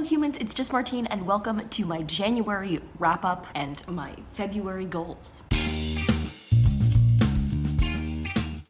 humans, it's just Martine, and welcome to my January wrap-up and my February goals.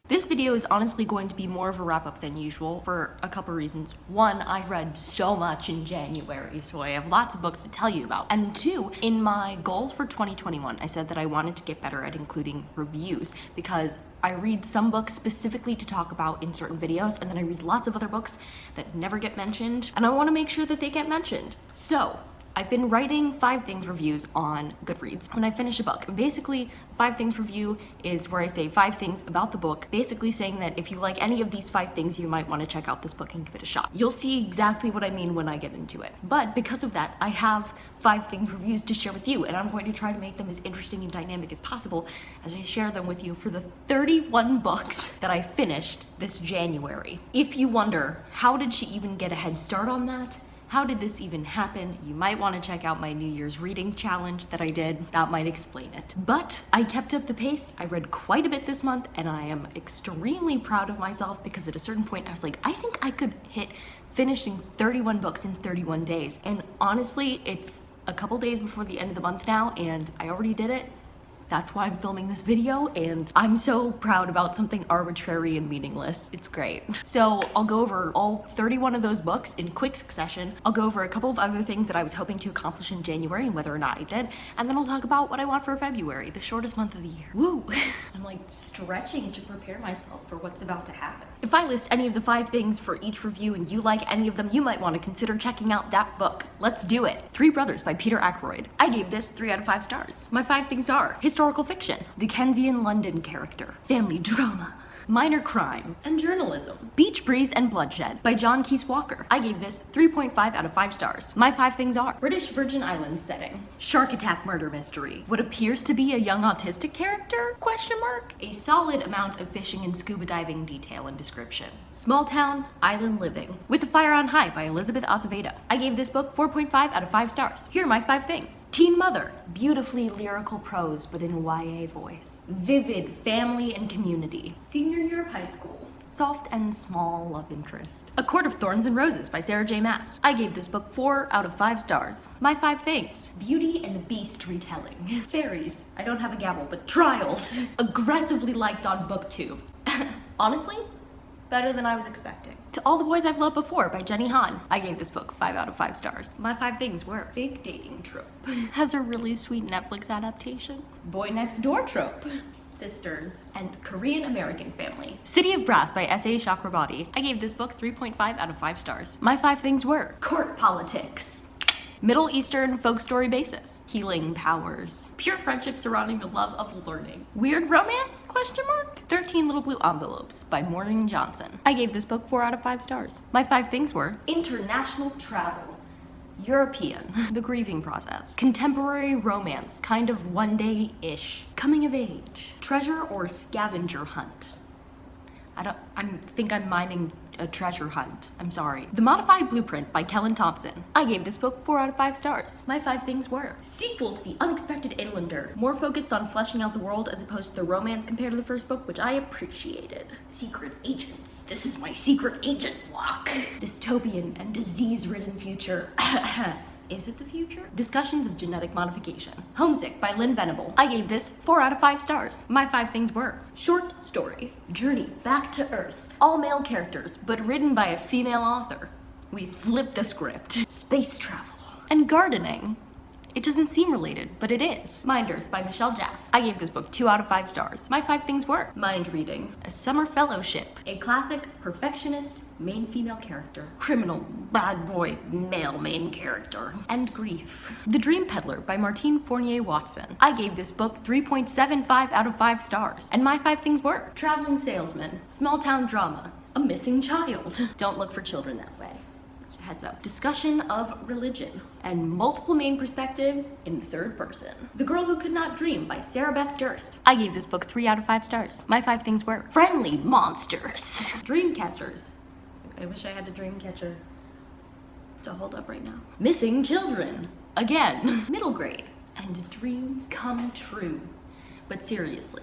This video is honestly going to be more of a wrap-up than usual for a couple reasons. One, I read so much in January, so I have lots of books to tell you about. And two, in my goals for 2021, I said that I wanted to get better at including reviews because I read some books specifically to talk about in certain videos, and then I read lots of other books that never get mentioned, and I want to make sure that they get mentioned. So I've been writing 5 Things reviews on Goodreads when I finish a book. And basically, 5 Things review is where I say 5 things about the book, basically saying that if you like any of these 5 things, you might want to check out this book and give it a shot. You'll see exactly what I mean when I get into it. But because of that, I have 5 Things reviews to share with you, and I'm going to try to make them as interesting and dynamic as possible as I share them with you for the 31 books that I finished this January. If you wonder, how did she even get a head start on that? How did this even happen? You might want to check out my New Year's reading challenge that I did. That might explain it. But I kept up the pace. I read quite a bit this month, and I am extremely proud of myself because at a certain point I was like, I think I could hit finishing 31 books in 31 days. And honestly, it's a couple days before the end of the month now, and I already did it. That's why I'm filming this video, and I'm so proud about something arbitrary and meaningless. It's great. So I'll go over all 31 of those books in quick succession. I'll go over a couple of other things that I was hoping to accomplish in January and whether or not I did. And then I'll talk about what I want for February, the shortest month of the year. Woo! I'm like stretching to prepare myself for what's about to happen. If I list any of the 5 things for each review and you like any of them, you might want to consider checking out that book. Let's do it. 3 Brothers by Peter Ackroyd. I gave this 3 out of 5 stars. My 5 things are historical fiction, Dickensian London character, family drama, minor crime, and journalism. Beach Breeze and Bloodshed by Keyse-Walker. I gave this 3.5 out of 5 stars. My 5 things are British Virgin Islands setting, shark attack murder mystery, what appears to be a young autistic character, ? A solid amount of fishing and scuba diving detail and description. Small town, island living. With the Fire on High by Elizabeth Acevedo. I gave this book 4.5 out of 5 stars. Here are my 5 things. Teen Mother, beautifully lyrical prose but in a YA voice. Vivid family and community. Senior year of high school. Soft and small love interest. A Court of Thorns and Roses by Sarah J. Maas. I gave this book 4 out of 5 stars. My 5 things. Beauty and the Beast retelling. Fairies. I don't have a gavel, but trials. Aggressively liked on BookTube. Honestly, better than I was expecting. To All the Boys I've Loved Before by Jenny Han. I gave this book 5 out of 5 stars. My 5 things were fake dating trope. Has a really sweet Netflix adaptation. Boy Next Door trope. Sisters, and Korean American family. City of Brass by S.A. Chakraborty. I gave this book 3.5 out of 5 stars. My 5 things were court politics, Middle Eastern folk story basis, healing powers, pure friendship surrounding the love of learning, weird romance, ? 13 Little Blue Envelopes by Maureen Johnson. I gave this book 4 out of 5 stars. My 5 things were international travel, European, the grieving process, contemporary romance, kind of one-day-ish, coming of age, treasure or scavenger hunt. I think I'm miming a treasure hunt. I'm sorry. The Modified Blueprint by Kellyn Thompson. I gave this book 4 out of 5 stars. My 5 things were sequel to The Unexpected Inlander, more focused on fleshing out the world as opposed to the romance compared to the first book, which I appreciated. Secret agents. This is my secret agent block. Dystopian and disease-ridden future. Is it the future? Discussions of genetic modification. Homesick by Lyn Venable. I gave this 4 out of 5 stars. My 5 things were short story, journey back to Earth. All male characters, but written by a female author. We flipped the script. Space travel. And gardening. It doesn't seem related, but it is. Minders by Michele Jaffe. I gave this book 2 out of 5 stars. My 5 things were mind reading, a summer fellowship, a classic perfectionist main female character, criminal bad boy male main character, and grief. The Dream Peddler by Martine Fournier Watson. I gave this book 3.75 out of 5 stars. And my 5 things were traveling salesman, small town drama, a missing child. Don't look for children that way. Heads up. Discussion of religion and multiple main perspectives in 3rd person. The Girl Who Could Not Dream by Sarah Beth Durst. I gave this book 3 out of 5 stars. My 5 things were friendly monsters, dream catchers. I wish I had a dream catcher to hold up right now. Missing children. Again. Middle grade. And dreams come true. But seriously,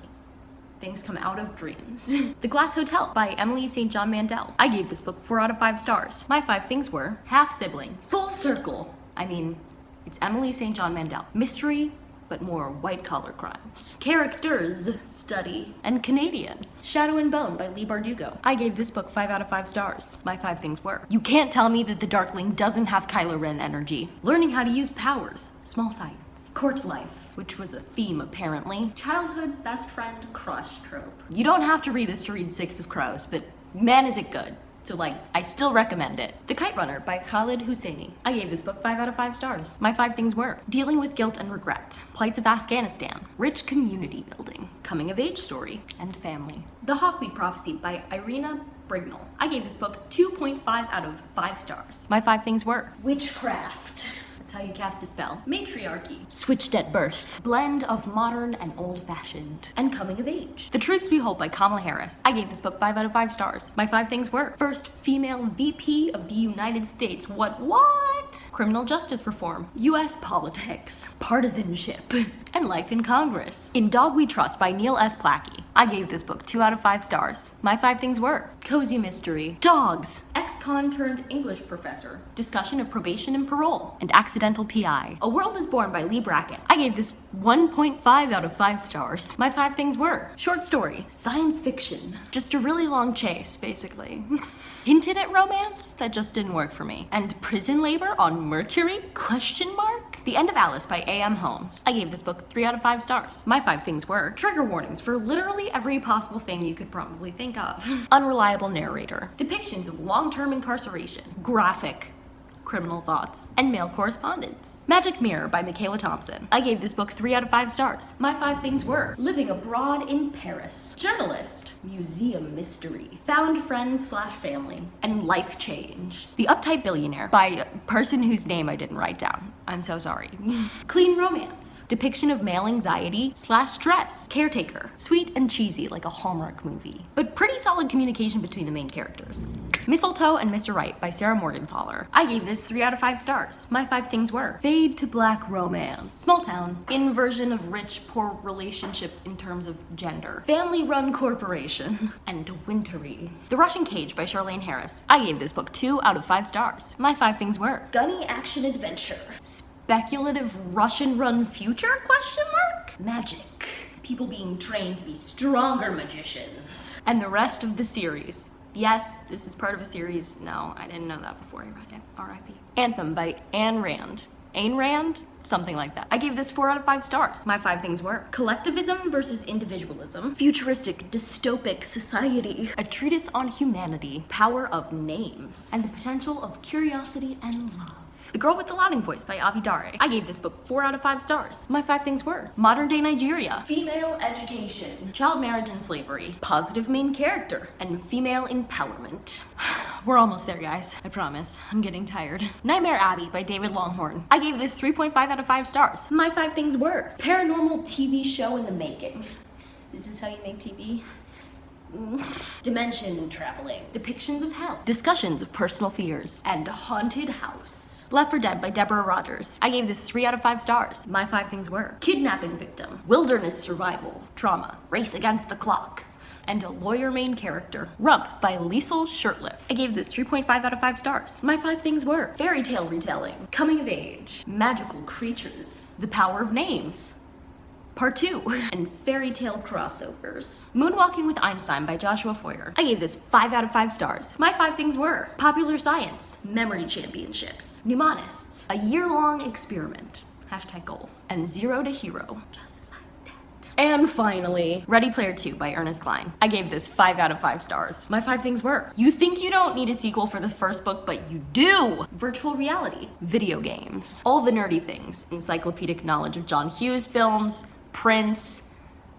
Things come out of dreams. The Glass Hotel by Emily St. John Mandel. I gave this book 4 out of 5 stars. My 5 things were half siblings, full circle. I mean, it's Emily St. John Mandel. Mystery, but more white-collar crimes. Characters study and Canadian. Shadow and Bone by Leigh Bardugo. I gave this book 5 out of 5 stars. My 5 things were: you can't tell me that the Darkling doesn't have Kylo Ren energy. Learning how to use powers. Small science. Court life, which was a theme apparently. Childhood best friend crush trope. You don't have to read this to read Six of Crows, but man is it good. So I still recommend it. The Kite Runner by Khaled Hosseini. I gave this book 5 out of 5 stars. My 5 things were: dealing with guilt and regret, plights of Afghanistan, rich community building, coming of age story, and family. The Hawkweed Prophecy by Irina Brignall. I gave this book 2.5 out of 5 stars. My 5 things were: witchcraft. That's how you cast a spell. Matriarchy. Switched at birth. Blend of modern and old-fashioned. And coming of age. The Truths We Hold by Kamala Harris. I gave this book 5 out of 5 stars. My 5 things were: first female VP of the United States. What? Criminal justice reform. US politics. Partisanship. And life in Congress. In Dog We Trust by Neil S. Plackey. I gave this book 2 out of 5 stars. My 5 things were: cozy mystery. Dogs. Ex-con turned English professor. Discussion of probation and parole. And accidental PI. A World is Born by Lee Brackett. I gave this 1.5 out of 5 stars. My 5 things were: short story. Science fiction. Just a really long chase, basically. Hinted at romance? That just didn't work for me. And prison labor on Mercury? Question mark? The End of Alice by A.M. Holmes. I gave this book 3 out of 5 stars. My 5 things were: trigger warnings for literally every possible thing you could probably think of. Unreliable narrator. Depictions of long-term incarceration. Graphic criminal thoughts, and male correspondence. Magic Mirror by Michele Thompson. I gave this book 3 out of 5 stars. My 5 things were: living abroad in Paris, journalist, museum mystery, found friends / family, and life change. The Uptight Billionaire by a person whose name I didn't write down. I'm so sorry. Clean romance. Depiction of male anxiety / stress. Caretaker. Sweet and cheesy like a Hallmark movie, but pretty solid communication between the main characters. Mistletoe and Mr. Right by Sarah Morgenthaler. I gave this 3 out of 5 stars. My 5 things were: fade to black romance, small town, inversion of rich poor relationship in terms of gender, family run corporation, and wintry. The Russian Cage by Charlaine Harris. I gave this book 2 out of 5 stars. My 5 things were: gunny action adventure, speculative Russian run future? Magic. People being trained to be stronger magicians. And the rest of the series. Yes, this is part of a series. No, I didn't know that before I read it. R.I.P. Anthem by Ayn Rand. Ayn Rand? Something like that. I gave this 4 out of 5 stars. My 5 things were: collectivism versus individualism, futuristic dystopic society, a treatise on humanity, power of names, and the potential of curiosity and love. The Girl with the Louding Voice by Avi Dare. I gave this book 4 out of 5 stars. My 5 things were: modern day Nigeria, female education, child marriage and slavery, positive main character, and female empowerment. We're almost there, guys. I promise. I'm getting tired. Nightmare Abbey by David Longhorn. I gave this 3.5 out of 5 stars. My 5 things were: paranormal TV show in the making. This is how you make TV? Dimension traveling, depictions of hell, discussions of personal fears, and haunted house. Left 4 Dead by Deborah Rogers. I gave this 3 out of 5 stars. My 5 things were: kidnapping victim, wilderness survival, trauma, race against the clock, and a lawyer main character. Rump by Liesl Shurtleff. I gave this 3.5 out of 5 stars. My 5 things were: fairy tale retelling, coming of age, magical creatures, the power of names, Part 2, and fairy tale crossovers. Moonwalking with Einstein by Joshua Foer. I gave this 5 out of 5 stars. My 5 things were: popular science, memory championships, mnemonists, a year-long experiment, #goals, and Zero to Hero. Just like that. And finally, Ready Player 2 by Ernest Cline. I gave this 5 out of 5 stars. My 5 things were: you think you don't need a sequel for the first book, but you do! Virtual reality, video games, all the nerdy things, encyclopedic knowledge of John Hughes films, Prince,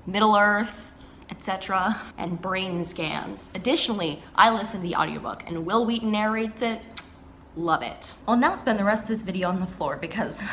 Middle-earth, etc., and brain scans. Additionally, I listened to the audiobook and Will Wheaton narrates it. Love it. I'll now spend the rest of this video on the floor because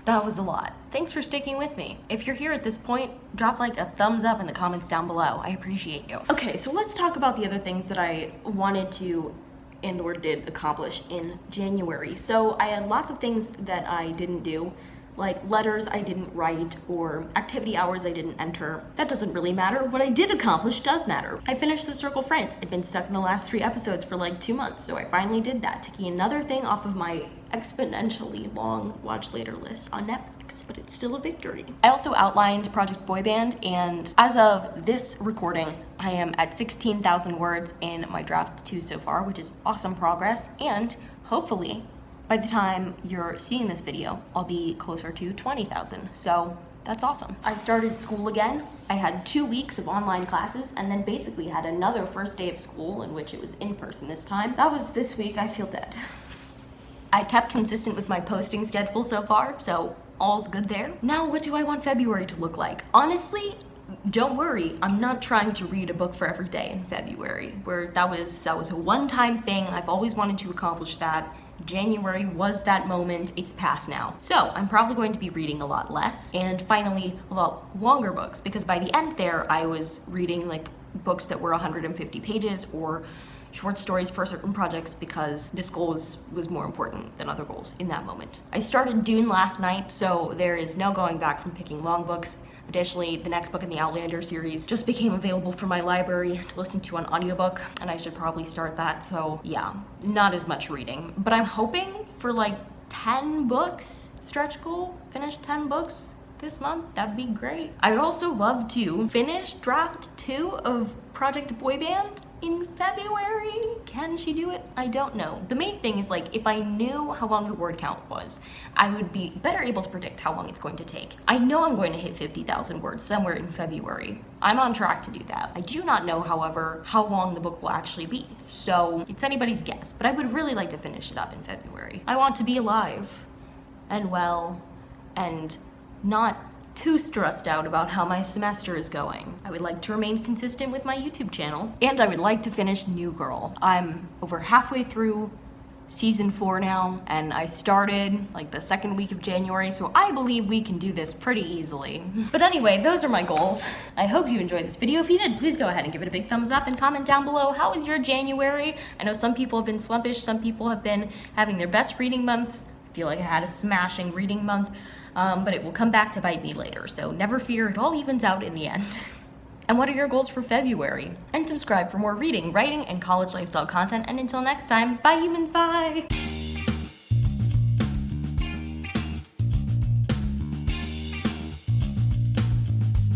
that was a lot. Thanks for sticking with me. If you're here at this point, drop like a thumbs up in the comments down below. I appreciate you. Okay, so let's talk about the other things that I wanted to and/or did accomplish in January. So I had lots of things that I didn't do. like letters I didn't write or activity hours I didn't enter. That doesn't really matter. What I did accomplish does matter. I finished The Circle France. I've been stuck in the last 3 episodes for like 2 months, so I finally did that, taking another thing off of my exponentially long watch later list on Netflix, but it's still a victory. I also outlined Project Boyband, and as of this recording, I am at 16,000 words in my draft 2 so far, which is awesome progress, and hopefully by the time you're seeing this video, I'll be closer to 20,000, so that's awesome. I started school again. I had 2 weeks of online classes and then basically had another first day of school in which it was in person this time. That was this week. I feel dead. I kept consistent with my posting schedule so far, so all's good there. Now, what do I want February to look like? Honestly, don't worry, I'm not trying to read a book for every day in February, where that was a one-time thing. I've always wanted to accomplish that. January was that moment. It's past now. So I'm probably going to be reading a lot less, and finally a lot longer books, because by the end there I was reading like books that were 150 pages or short stories for certain projects, because this goal was more important than other goals in that moment. I started Dune last night, so there is no going back from picking long books. Additionally, the next book in the Outlander series just became available from my library to listen to on audiobook, and I should probably start that, so yeah, not as much reading. But I'm hoping for like 10 books, stretch goal, finish 10 books this month. That'd be great. I would also love to finish draft 2 of Project Boyband in February. Can she do it? I don't know. The main thing is, like, if I knew how long the word count was, I would be better able to predict how long it's going to take. I know I'm going to hit 50,000 words somewhere in February. I'm on track to do that. I do not know, however, how long the book will actually be, so it's anybody's guess, but I would really like to finish it up in February. I want to be alive and well and not too stressed out about how my semester is going. I would like to remain consistent with my YouTube channel, and I would like to finish New Girl. I'm over halfway through season 4 now, and I started like the second week of January, so I believe we can do this pretty easily. But anyway, those are my goals. I hope you enjoyed this video. If you did, please go ahead and give it a big thumbs up and comment down below, how was your January? I know some people have been slumpish, some people have been having their best reading months. I feel like I had a smashing reading month. But it will come back to bite me later, so never fear, it all evens out in the end. And what are your goals for February? And subscribe for more reading, writing, and college lifestyle content, and until next time, bye humans, bye!